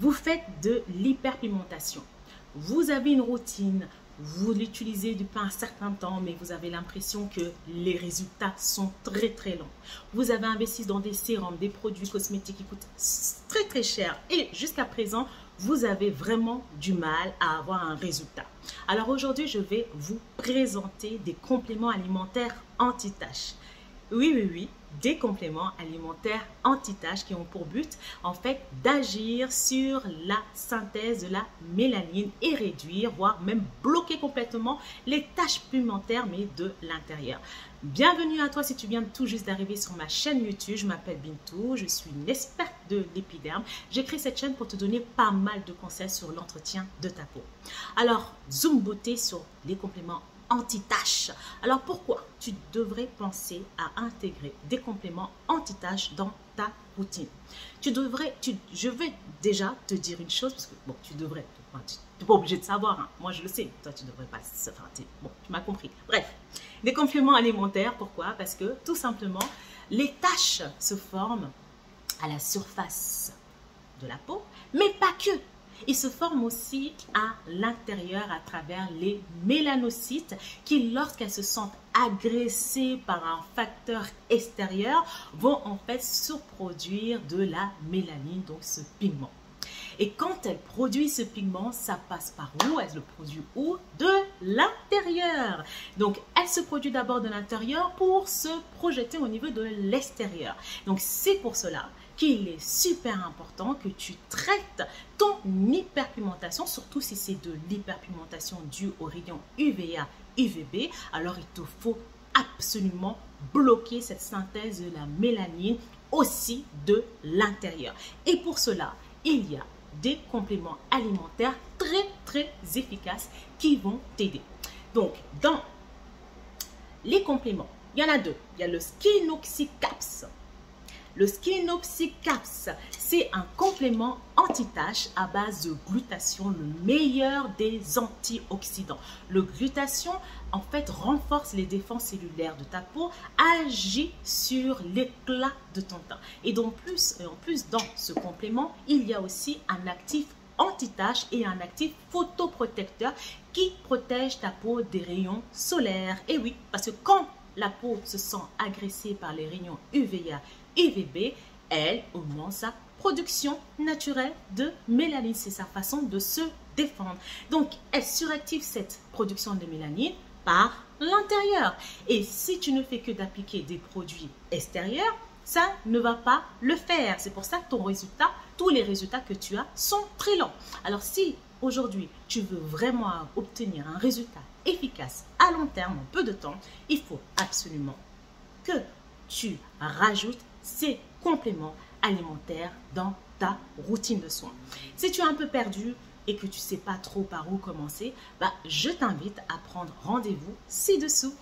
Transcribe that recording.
Vous faites de l'hyperpigmentation. Vous avez une routine, vous l'utilisez depuis un certain temps, mais vous avez l'impression que les résultats sont très très lents. Vous avez investi dans des sérums, des produits cosmétiques qui coûtent très très cher et jusqu'à présent, vous avez vraiment du mal à avoir un résultat. Alors aujourd'hui, je vais vous présenter des compléments alimentaires anti-taches. Oui, des compléments alimentaires anti-taches qui ont pour but en fait d'agir sur la synthèse de la mélanine et réduire, voire même bloquer complètement les taches pigmentaires mais de l'intérieur. Bienvenue à toi si tu viens tout juste d'arriver sur ma chaîne YouTube. Je m'appelle Bintou, je suis une experte de l'épiderme. J'ai créé cette chaîne pour te donner pas mal de conseils sur l'entretien de ta peau. Alors, zoom beauté sur les compléments anti-taches. Alors pourquoi tu devrais penser à intégrer des compléments anti-taches dans ta routine? Je vais déjà te dire une chose parce que bon, tu devrais, tu n'es pas obligé de savoir, hein. Moi je le sais, toi tu devrais pas, bon, tu m'as compris. Bref, des compléments alimentaires, pourquoi? Parce que tout simplement, les taches se forment à la surface de la peau, mais pas que. Ils se forment aussi à l'intérieur à travers les mélanocytes qui, lorsqu'elles se sentent agressées par un facteur extérieur, vont en fait surproduire de la mélanine, donc ce pigment. Et quand elle produit ce pigment, ça passe par où? Elle le produit où? De l'intérieur. Donc, elle se produit d'abord de l'intérieur pour se projeter au niveau de l'extérieur. Donc, c'est pour cela qu'il est super important que tu traites ton hyperpigmentation, surtout si c'est de l'hyperpigmentation due aux rayons UVA, UVB. Alors, il te faut absolument bloquer cette synthèse de la mélanine aussi de l'intérieur. Et pour cela, il y a des compléments alimentaires très efficaces qui vont t'aider. Donc, dans les compléments, il y en a deux. Il y a le Skinoxycaps. Le Skinoxycaps, c'est un complément anti-tache à base de glutathion, le meilleur des antioxydants. Le glutathion, en fait, renforce les défenses cellulaires de ta peau, agit sur l'éclat de ton teint. Et donc, en plus, dans ce complément, il y a aussi un actif anti-tache et un actif photoprotecteur qui protège ta peau des rayons solaires. Et oui, parce que quand la peau se sent agressée par les rayons UVA, UVB, elle augmente sa production naturelle de mélanine. C'est sa façon de se défendre. Donc, elle suractive cette production de mélanine par l'intérieur. Et si tu ne fais que d'appliquer des produits extérieurs, ça ne va pas le faire. C'est pour ça que tous les résultats que tu as sont très lents. Alors, si aujourd'hui, tu veux vraiment obtenir un résultat efficace à long terme, en peu de temps, il faut absolument que tu rajoutes ces compléments alimentaires dans ta routine de soins. Si tu es un peu perdu et que tu ne sais pas trop par où commencer, je t'invite à prendre rendez-vous ci-dessous.